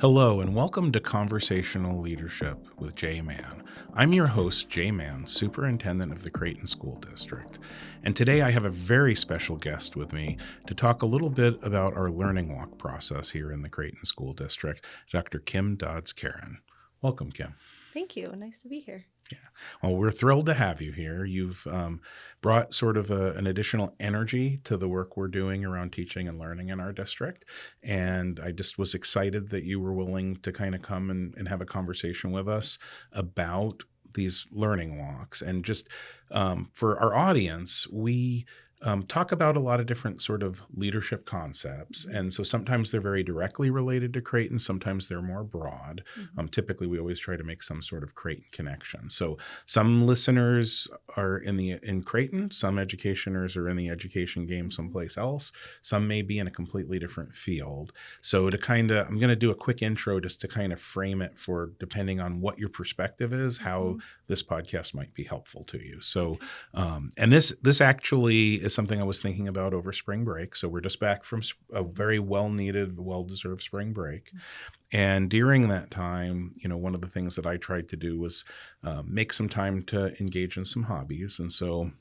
Hello, and welcome to Conversational Leadership with Jay Mann. I'm your host, Jay Mann, Superintendent of the Creighton School District. And today I have a very special guest with me to talk a little bit about our learning walk process here in the Creighton School District, Dr. Dodds Keran. Welcome, Kim. Thank you. Nice to be here. Yeah. Well, we're thrilled to have you here. You've brought sort of an additional energy to the work we're doing around teaching and learning in our district. And I just was excited that you were willing to kind of come and have a conversation with us about these learning walks. And just for our audience, we talk about a lot of different sort of leadership concepts. And so sometimes they're very directly related to Creighton. Sometimes they're more broad. Typically, we always try to make some sort of Creighton connection. So some listeners are in Creighton. Some educationers are in the education game someplace else. Some may be in a completely different field. So I'm going to do a quick intro just to kind of frame it for, depending on what your perspective is, how this podcast might be helpful to you. So, and this actually is something I was thinking about over spring break. So we're just back from a very well-needed, well-deserved spring break. And during that time, one of the things that I tried to do was make some time to engage in some hobbies. And so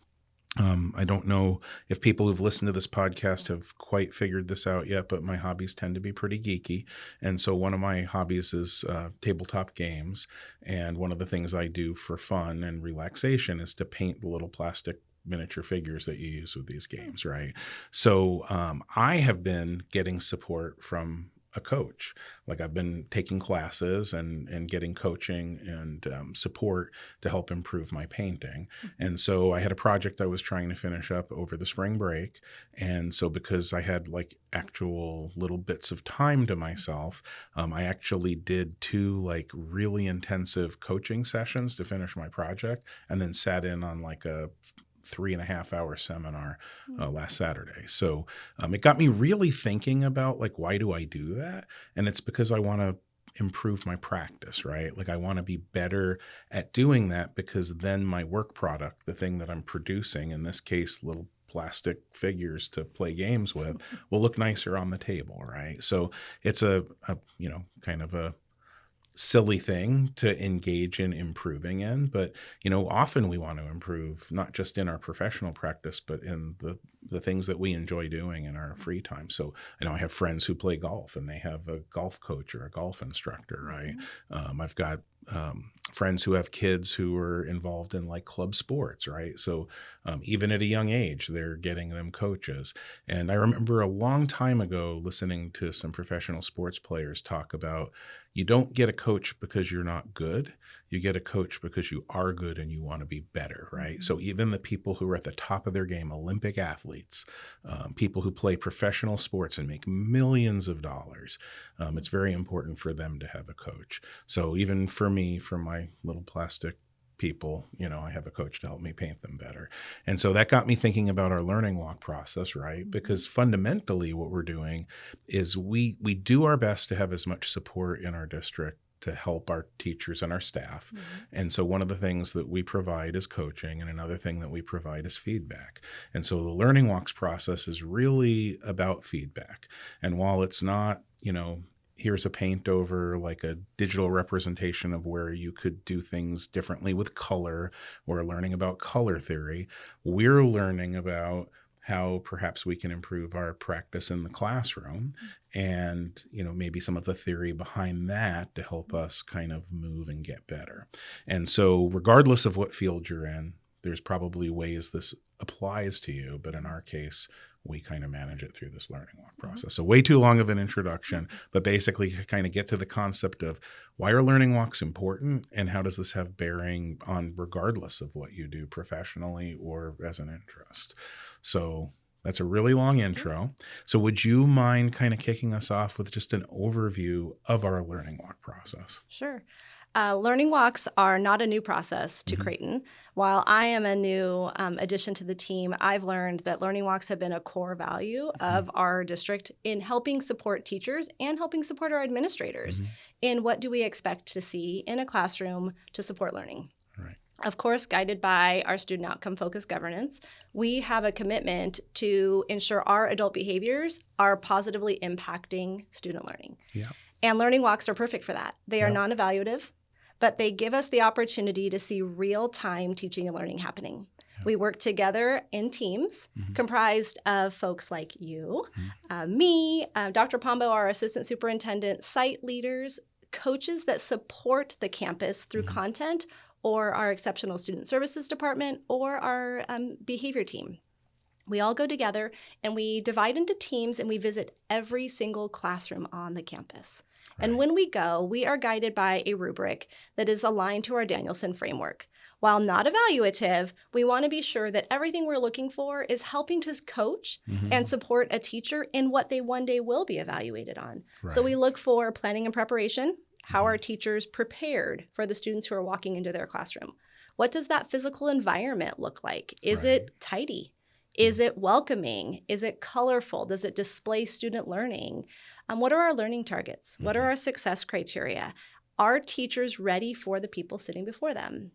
I don't know if people who've listened to this podcast have quite figured this out yet, but my hobbies tend to be pretty geeky. And so one of my hobbies is tabletop games. And one of the things I do for fun and relaxation is to paint the little plastic miniature figures that you use with these games, right? So I have been getting support from a coach. Like, I've been taking classes and getting coaching and support to help improve my painting. And so I had a project I was trying to finish up over the spring break. And so because I had like actual little bits of time to myself, I actually did 2 like really intensive coaching sessions to finish my project, and then sat in on like a 3.5-hour seminar last Saturday. So it got me really thinking about, like, why do I do that? And it's because I want to improve my practice, right? Like, I want to be better at doing that, because then my work product, the thing that I'm producing, in this case, little plastic figures to play games with, will look nicer on the table, right? So it's a kind of a silly thing to engage in improving in, but often we want to improve not just in our professional practice, but in the things that we enjoy doing in our free time. So I have friends who play golf, and they have a golf coach or a golf instructor, right? I've got friends who have kids who are involved in like club sports, right? So even at a young age, they're getting them coaches. And I remember a long time ago listening to some professional sports players talk about, you don't get a coach because you're not good. You get a coach because you are good and you want to be better, right? So even the people who are at the top of their game, Olympic athletes, people who play professional sports and make millions of dollars, it's very important for them to have a coach. So even for me, for my little plastic people, I have a coach to help me paint them better. And so that got me thinking about our learning walk process, right? Because fundamentally what we're doing is we do our best to have as much support in our district to help our teachers and our staff. And so one of the things that we provide is coaching, and another thing that we provide is feedback. And so the learning walks process is really about feedback. And while it's not, here's a paint over like a digital representation of where you could do things differently with color, or learning about color theory, we're learning about how perhaps we can improve our practice in the classroom, and maybe some of the theory behind that to help us kind of move and get better. And so regardless of what field you're in, there's probably ways this applies to you, but in our case, we kind of manage it through this learning walk process. So way too long of an introduction, but basically kind of get to the concept of why are learning walks important, and how does this have bearing on regardless of what you do professionally or as an interest. So that's a really long intro. So would you mind kind of kicking us off with just an overview of our learning walk process? Sure. Learning walks are not a new process to Creighton. While I am a new addition to the team, I've learned that learning walks have been a core value of our district in helping support teachers and helping support our administrators in what do we expect to see in a classroom to support learning. Right. Of course, guided by our student outcome-focused governance, we have a commitment to ensure our adult behaviors are positively impacting student learning. Yeah. And learning walks are perfect for that. They are Yeah. non-evaluative, but they give us the opportunity to see real-time teaching and learning happening. Yeah. We work together in teams comprised of folks like you, me, Dr. Pombo, our assistant superintendent, site leaders, coaches that support the campus through content, or our exceptional student services department, or our behavior team. We all go together and we divide into teams and we visit every single classroom on the campus. Right. And when we go, we are guided by a rubric that is aligned to our Danielson framework. While not evaluative, we want to be sure that everything we're looking for is helping to coach and support a teacher in what they one day will be evaluated on. Right. So we look for planning and preparation, how are teachers prepared for the students who are walking into their classroom? What does that physical environment look like? Is it tidy? Is it welcoming? Is it colorful? Does it display student learning? What are our learning targets? What are our success criteria? Are teachers ready for the people sitting before them?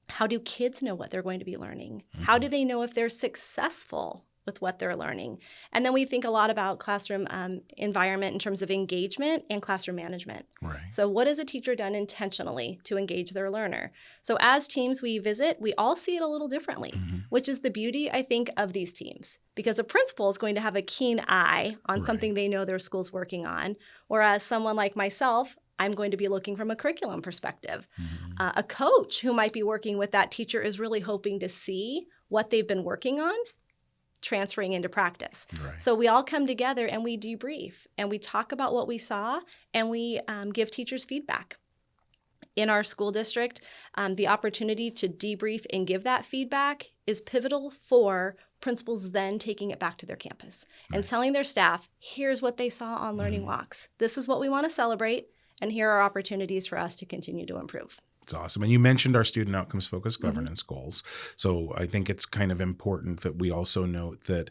How do kids know what they're going to be learning? How do they know if they're successful with what they're learning? And then we think a lot about classroom environment in terms of engagement and classroom management. Right. So what has a teacher done intentionally to engage their learner? So as teams we visit, we all see it a little differently, which is the beauty, I think, of these teams. Because a principal is going to have a keen eye on something they know their school's working on, whereas someone like myself, I'm going to be looking from a curriculum perspective. A coach who might be working with that teacher is really hoping to see what they've been working on transferring into practice. Right. So we all come together and we debrief and we talk about what we saw and we give teachers feedback. In our school district, the opportunity to debrief and give that feedback is pivotal for principals then taking it back to their campus and telling their staff, here's what they saw on learning walks. This is what we want to celebrate. And here are opportunities for us to continue to improve. It's awesome. And you mentioned our student outcomes focused governance goals. So I think it's kind of important that we also note that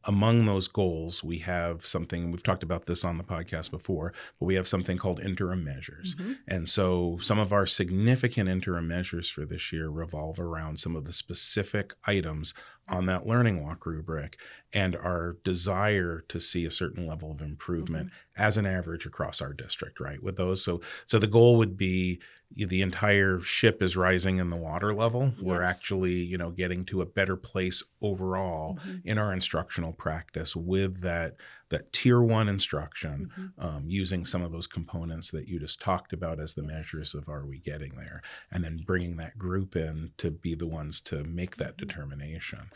among those goals, we have something, we've talked about this on the podcast before, but we have something called interim measures. And so some of our significant interim measures for this year revolve around some of the specific items on that learning walk rubric and our desire to see a certain level of improvement as an average across our district, right? With those. So the goal would be the entire ship is rising in the water level. We're actually, getting to a better place overall in our instructional practice with that tier one instruction, using some of those components that you just talked about as the measures of are we getting there, and then bringing that group in to be the ones to make that determination.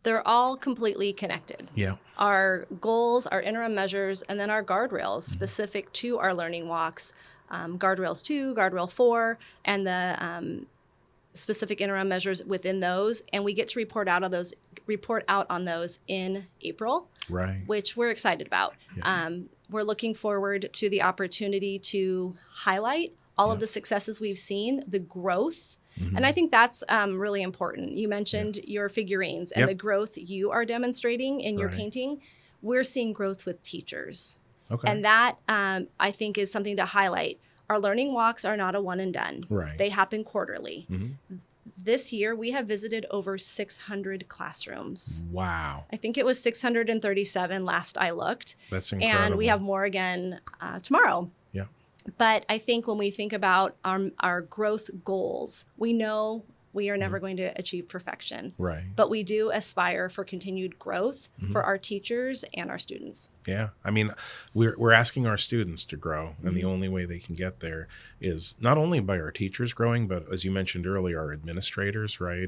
They're all completely connected. Yeah. Our goals, our interim measures, and then our guardrails specific to our learning walks, guardrails 2, guardrail 4, and the specific interim measures within those. And we get to report out on those in April, Right. which we're excited about. Yeah. We're looking forward to the opportunity to highlight all of the successes we've seen, the growth. And I think that's really important. You mentioned your figurines and the growth you are demonstrating in your painting. We're seeing growth with teachers. Okay. And that, I think, is something to highlight. Our learning walks are not a one and done. Right. They happen quarterly. This year, we have visited over 600 classrooms. Wow. I think it was 637 last I looked. That's incredible. And we have more again tomorrow. Yeah. But I think when we think about our growth goals, we know we are never going to achieve perfection. Right. But we do aspire for continued growth for our teachers and our students. Yeah. I mean, we're asking our students to grow, and the only way they can get there is not only by our teachers growing, but as you mentioned earlier, our administrators, right?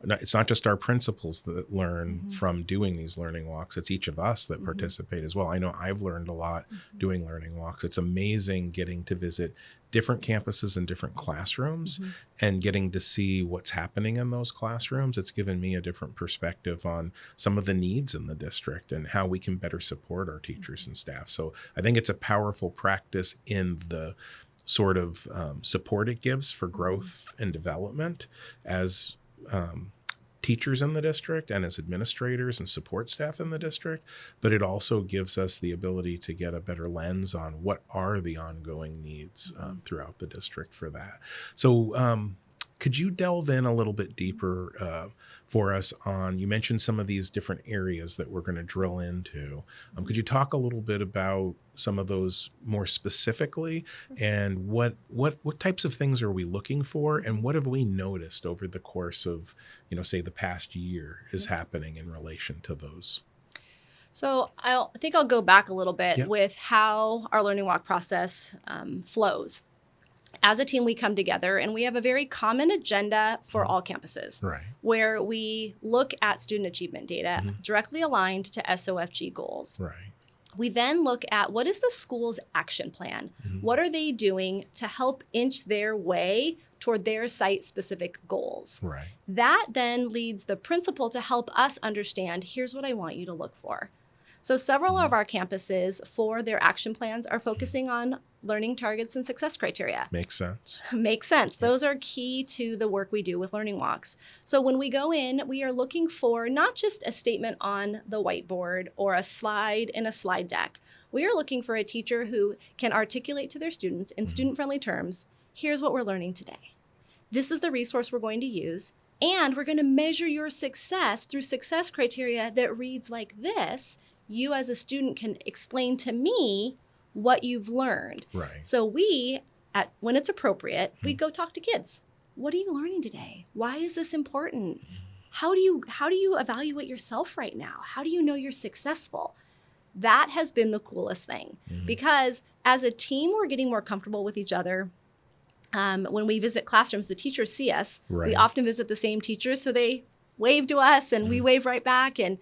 It's not just our principals that learn from doing these learning walks. It's each of us that participate as well. I know I've learned a lot doing learning walks. It's amazing getting to visit different campuses and different classrooms and getting to see what's happening in those classrooms. It's given me a different perspective on some of the needs in the district and how we can better support our teachers and staff. So I think it's a powerful practice in the sort of support it gives for growth and development as teachers in the district and as administrators and support staff in the district, but it also gives us the ability to get a better lens on what are the ongoing needs throughout the district for that. So Could you delve in a little bit deeper for us on, you mentioned some of these different areas that we're going to drill into. Could you talk a little bit about some of those more specifically, and what types of things are we looking for, and what have we noticed over the course of, say the past year is happening in relation to those? So I think I'll go back a little bit Yep. with how our learning walk process flows. As a team, we come together and we have a very common agenda for all campuses, Right. where we look at student achievement data directly aligned to SOFG goals. Right. We then look at what is the school's action plan? What are they doing to help inch their way toward their site-specific goals? Right. That then leads the principal to help us understand, here's what I want you to look for. So several of our campuses for their action plans are focusing on learning targets and success criteria. Makes sense. Makes sense. Those are key to the work we do with learning walks. So when we go in, we are looking for not just a statement on the whiteboard or a slide in a slide deck. We are looking for a teacher who can articulate to their students in student-friendly terms, here's what we're learning today. This is the resource we're going to use, and we're going to measure your success through success criteria that reads like this. You as a student can explain to me what you've learned. Right. So when it's appropriate, we go talk to kids. What are you learning today? Why is this important? How do you evaluate yourself right now? How do you know you're successful? That has been the coolest thing, because as a team, we're getting more comfortable with each other. When we visit classrooms, the teachers see us. Right. We often visit the same teachers, so they wave to us and we wave right back, and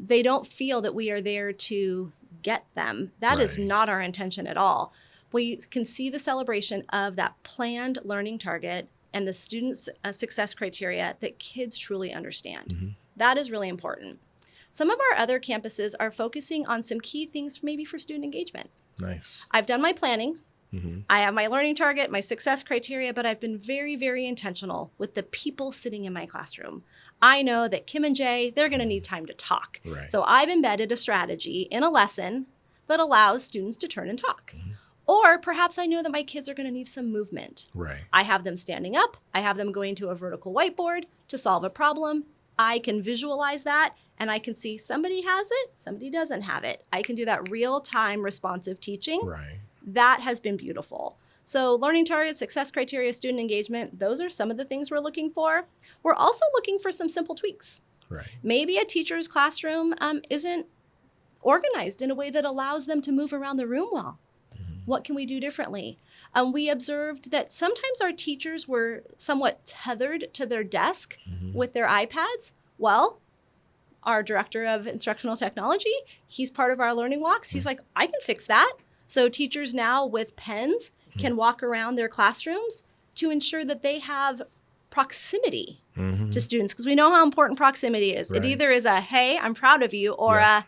they don't feel that we are there to get them. That is Right. not our intention at all. We can see the celebration of that planned learning target and the students' success criteria that kids truly understand. That is really important. Some of our other campuses are focusing on some key things maybe for student engagement. Nice. I've done my planning. I have my learning target, my success criteria, but I've been very, very intentional with the people sitting in my classroom. I know that Kim and Jay, they're going to need time to talk. Right. So I've embedded a strategy in a lesson that allows students to turn and talk. Or perhaps I know that my kids are going to need some movement. Right. I have them standing up. I have them going to a vertical whiteboard to solve a problem. I can visualize that, and I can see somebody has it, somebody doesn't have it. I can do that real-time responsive teaching. Right. That has been beautiful. So learning targets, success criteria, student engagement, those are some of the things we're looking for. We're also looking for some simple tweaks. Right. Maybe a teacher's classroom isn't organized in a way that allows them to move around the room well. What can we do differently? We observed that sometimes our teachers were somewhat tethered to their desk with their iPads. Well, our director of instructional technology, he's part of our learning walks. He's like, I can fix that. So teachers now with pens can walk around their classrooms to ensure that they have proximity to students, because we know how important proximity is. Right. It either is a, hey, I'm proud of you, or a,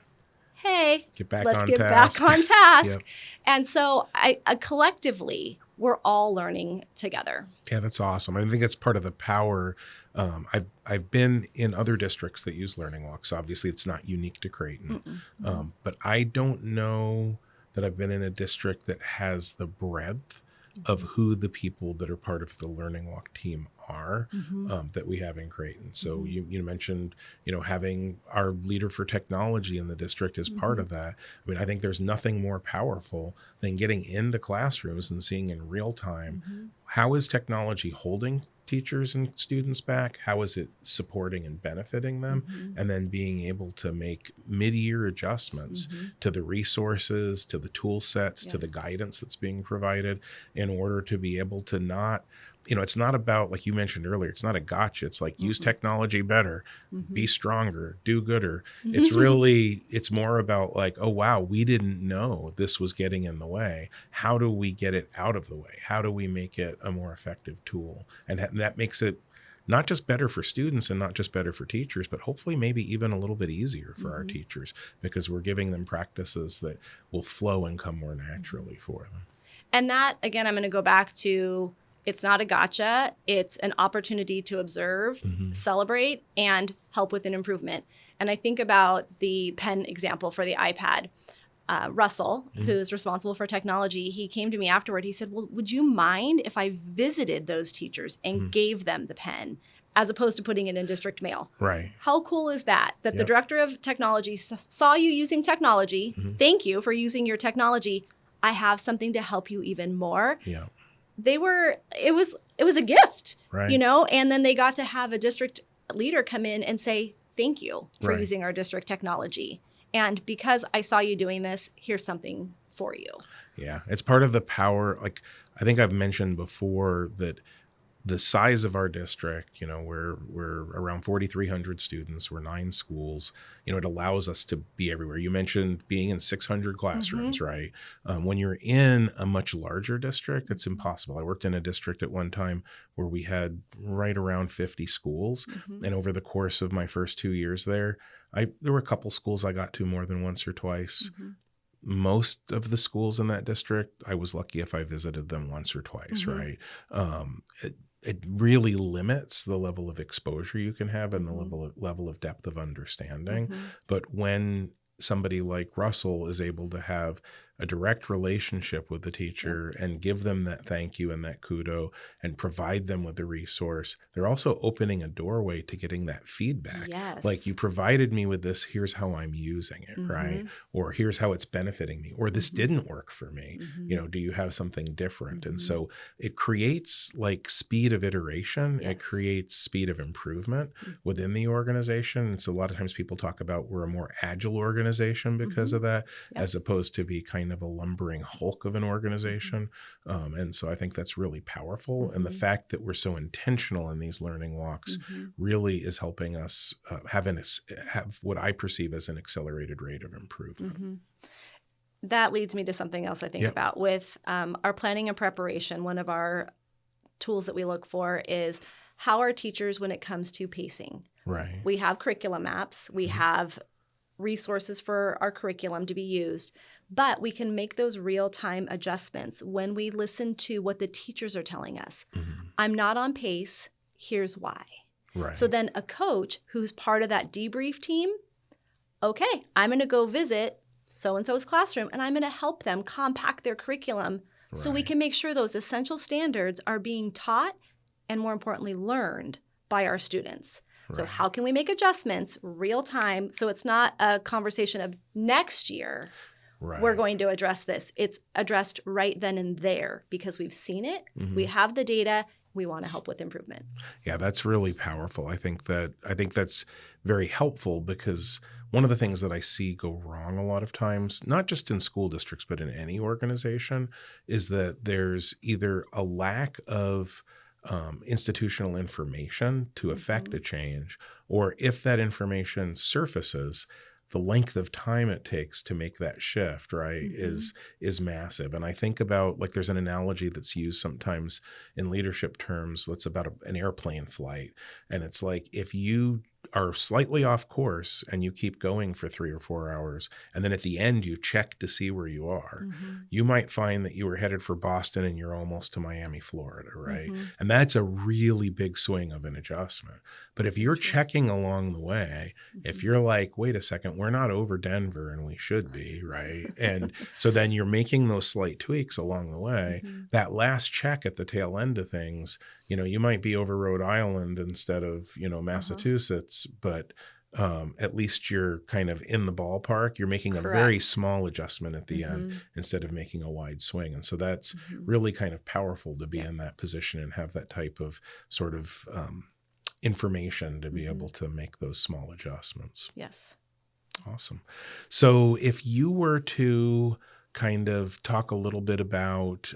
hey, let's get back on task. Yep. And so I collectively, we're all learning together. Yeah, that's awesome. I think it's part of the power. I've been in other districts that use learning walks. Obviously, it's not unique to Creighton, but I don't know that I've been in a district that has the breadth of who the people that are part of the learning walk team are that we have in Creighton. So you mentioned, having our leader for technology in the district as part of that. I mean, I think there's nothing more powerful than getting into classrooms and seeing in real time, how is technology holding teachers and students back? How is it supporting and benefiting them? And then being able to make mid-year adjustments to the resources, to the tool sets, to the guidance that's being provided in order to be able to not, it's not about, like you mentioned earlier, it's not a gotcha. It's like use technology better, be stronger, do gooder. It's really, it's more about like, oh, wow, we didn't know this was getting in the way. How do we get it out of the way? How do we make it a more effective tool? And that makes it not just better for students and not just better for teachers, but hopefully maybe even a little bit easier for our teachers, because we're giving them practices that will flow and come more naturally for them. And that, again, I'm going to go back to, it's not a gotcha. It's an opportunity to observe, celebrate, and help with an improvement. And I think about the pen example for the iPad. Russell, who's responsible for technology, he came to me afterward. He said, well, would you mind if I visited those teachers and gave them the pen as opposed to putting it in district mail? Right. How cool is that? That the Yep. director of technology saw you using technology. Thank you for using your technology. I have something to help you even more. Yeah. It was a gift, Right. and then they got to have a district leader come in and say, thank you for Right. using our district technology. And because I saw you doing this, here's something for you. Yeah. It's part of the power. Like, I think I've mentioned before that the size of our district, we're around 4,300 students. We're 9 schools. It allows us to be everywhere. You mentioned being in 600 classrooms, right? When you're in a much larger district, it's impossible. I worked in a district at one time where we had right around 50 schools. And over the course of my first 2 years there were a couple schools I got to more than once or twice. Most of the schools in that district, I was lucky if I visited them once or twice, right? It really limits the level of exposure you can have and the level of depth of understanding. But when somebody like Russell is able to have a direct relationship with the teacher and give them that thank you and that kudo and provide them with the resource, they're also opening a doorway to getting that feedback. Yes. Like, you provided me with this, here's how I'm using it, right? Or here's how it's benefiting me, or this didn't work for me. Do you have something different? And so it creates like speed of iteration. It creates speed of improvement within the organization. And so a lot of times people talk about we're a more agile organization because of that, as opposed to be kind of a lumbering hulk of an organization. And so I think that's really powerful. And the fact that we're so intentional in these learning walks really is helping us have what I perceive as an accelerated rate of improvement. That leads me to something else I think about with our planning and preparation. One of our tools that we look for is how are teachers when it comes to pacing. Right. We have curriculum maps. We have resources for our curriculum to be used, but we can make those real-time adjustments when we listen to what the teachers are telling us. I'm not on pace. Here's why. Right. So then a coach who's part of that debrief team, okay, I'm going to go visit so-and-so's classroom and I'm going to help them compact their curriculum so we can make sure those essential standards are being taught and, more importantly, learned by our students. So how can we make adjustments real time so it's not a conversation of next year we're going to address this. It's addressed right then and there because we've seen it, we have the data, we want to help with improvement. Yeah, that's really powerful. I think that's very helpful because one of the things that I see go wrong a lot of times, not just in school districts but in any organization, is that there's either a lack of institutional information to affect a change, or if that information surfaces, the length of time it takes to make that shift, is massive. And I think about, like, there's an analogy that's used sometimes in leadership terms that's about an airplane flight. And it's like, if you are slightly off course and you keep going for 3 or 4 hours, and then at the end you check to see where you are, you might find that you were headed for Boston and you're almost to Miami, Florida, right? And that's a really big swing of an adjustment. But if you're checking along the way, if you're like, wait a second, we're not over Denver and we should be, right? And so then you're making those slight tweaks along the way. That last check at the tail end of things, you might be over Rhode Island instead of, Massachusetts, but at least you're kind of in the ballpark. You're making a very small adjustment at the end instead of making a wide swing. And so that's really kind of powerful to be in that position and have that type of sort of information to be able to make those small adjustments. Yes. Awesome. So if you were to kind of talk a little bit about,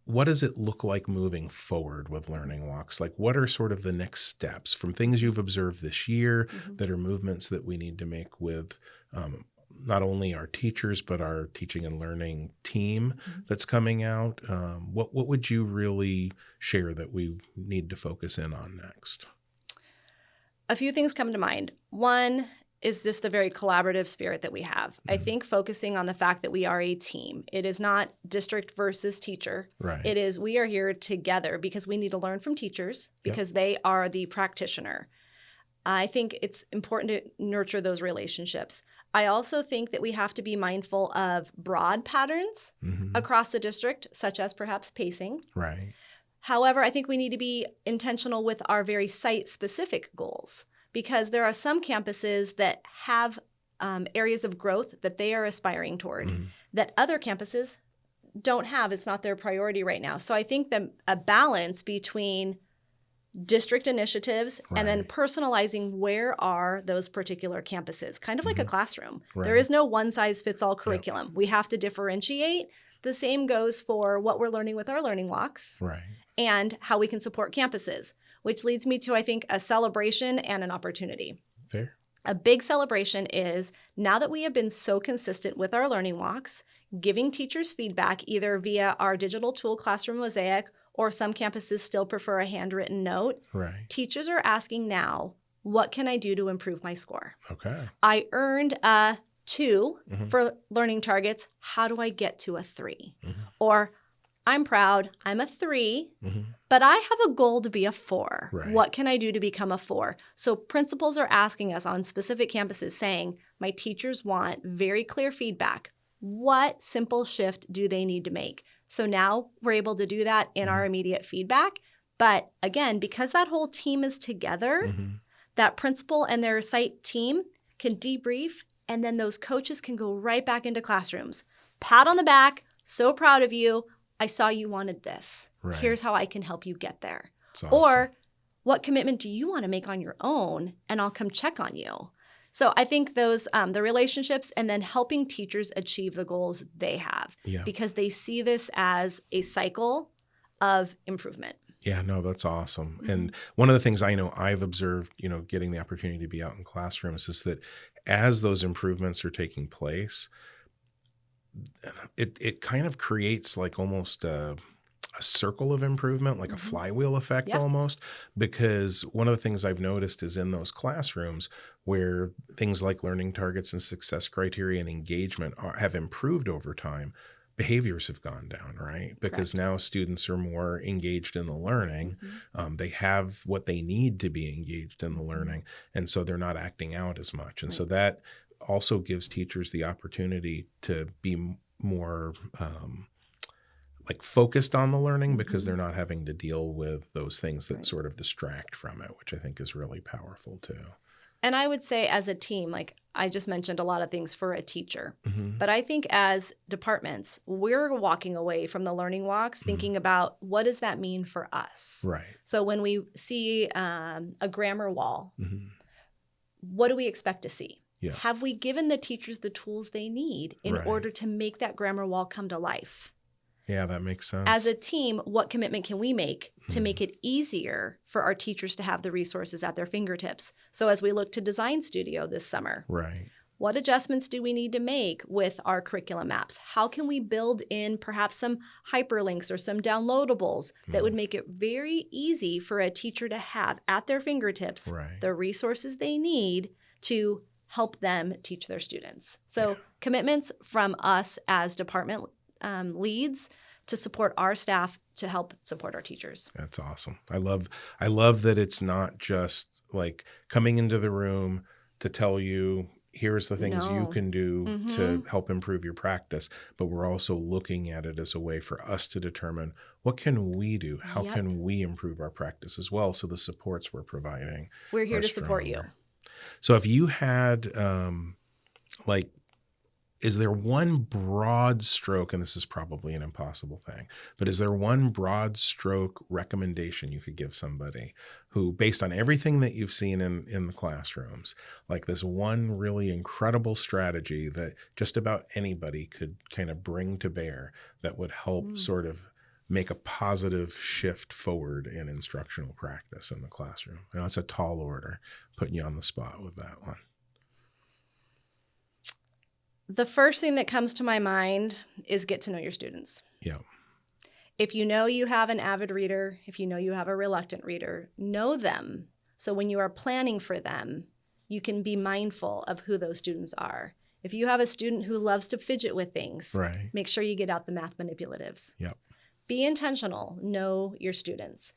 what does it look like moving forward with Learning Walks? Like, what are sort of the next steps from things you've observed this year that are movements that we need to make with not only our teachers, but our teaching and learning team that's coming out? What would you really share that we need to focus in on next? A few things come to mind. One is just the very collaborative spirit that we have. I think focusing on the fact that we are a team. It is not district versus teacher. Right. It is we are here together because we need to learn from teachers because they are the practitioner. I think it's important to nurture those relationships. I also think that we have to be mindful of broad patterns across the district, such as perhaps pacing. Right. However, I think we need to be intentional with our very site-specific goals, because there are some campuses that have areas of growth that they are aspiring toward that other campuses don't have. It's not their priority right now. So I think that a balance between district initiatives and then personalizing where are those particular campuses, kind of like a classroom. There is no one-size-fits-all curriculum. We have to differentiate. The same goes for what we're learning with our learning walks and how we can support campuses, which leads me to, I think, a celebration and an opportunity. Fair. A big celebration is, now that we have been so consistent with our learning walks, giving teachers feedback either via our digital tool Classroom Mosaic, or some campuses still prefer a handwritten note. Teachers are asking now, what can I do to improve my score? I earned a 2 for learning targets. How do I get to a 3? Or I'm proud, I'm a 3, but I have a goal to be a 4. What can I do to become a 4? So principals are asking us on specific campuses saying, my teachers want very clear feedback. What simple shift do they need to make? So now we're able to do that in our immediate feedback. But again, because that whole team is together, that principal and their site team can debrief, and then those coaches can go right back into classrooms. Pat on the back, so proud of you. I saw you wanted this. Here's how I can help you get there. Awesome. Or what commitment do you want to make on your own? And I'll come check on you. So I think those, the relationships, and then helping teachers achieve the goals they have, because they see this as a cycle of improvement. Yeah, no, that's awesome. And one of the things I know I've observed, getting the opportunity to be out in classrooms, is that as those improvements are taking place, it kind of creates like almost a circle of improvement, like a flywheel effect almost, because one of the things I've noticed is in those classrooms where things like learning targets and success criteria and engagement have improved over time, behaviors have gone down, right? Because now students are more engaged in the learning. They have what they need to be engaged in the learning. And so they're not acting out as much. And so that also gives teachers the opportunity to be more like focused on the learning, because they're not having to deal with those things that sort of distract from it, which I think is really powerful too. And I would say as a team, like I just mentioned a lot of things for a teacher, but I think as departments, we're walking away from the learning walks thinking about, what does that mean for us? So when we see a grammar wall, what do we expect to see? Have we given the teachers the tools they need in order to make that grammar wall come to life? Yeah, that makes sense. As a team, what commitment can we make to make it easier for our teachers to have the resources at their fingertips? So as we look to Design Studio this summer, what adjustments do we need to make with our curriculum maps? How can we build in perhaps some hyperlinks or some downloadables that would make it very easy for a teacher to have at their fingertips the resources they need to help them teach their students? So commitments from us as department leads to support our staff to help support our teachers. That's awesome. I love that it's not just like coming into the room to tell you, here's the things you can do to help improve your practice, but we're also looking at it as a way for us to determine, what can we do? How can we improve our practice as well? So the supports we're providing, we're here to support you. So if you had is there one broad stroke, and this is probably an impossible thing, but is there one broad stroke recommendation you could give somebody who, based on everything that you've seen in the classrooms, like this one really incredible strategy that just about anybody could kind of bring to bear that would help sort of make a positive shift forward in instructional practice in the classroom? I know it's a tall order, putting you on the spot with that one. The first thing that comes to my mind is get to know your students. If you know you have an avid reader, if you know you have a reluctant reader, know them. So when you are planning for them, you can be mindful of who those students are. If you have a student who loves to fidget with things, make sure you get out the math manipulatives. Be intentional. Know your students.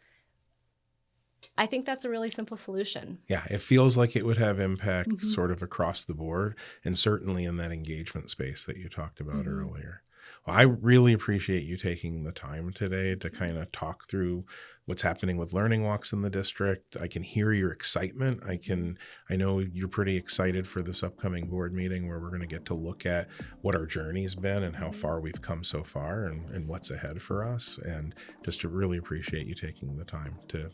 I think that's a really simple solution. Yeah, it feels like it would have impact Hmm. sort of across the board and certainly in that engagement space that you talked about Hmm. earlier. Well, I really appreciate you taking the time today to kind of talk through what's happening with learning walks in the district. I can hear your excitement. I know you're pretty excited for this upcoming board meeting where we're going to get to look at what our journey's been and how Hmm. far we've come so far and what's ahead for us. And just to really appreciate you taking the time to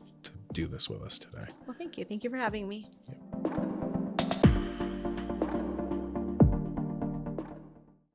do this with us today. Well, thank you. Thank you for having me.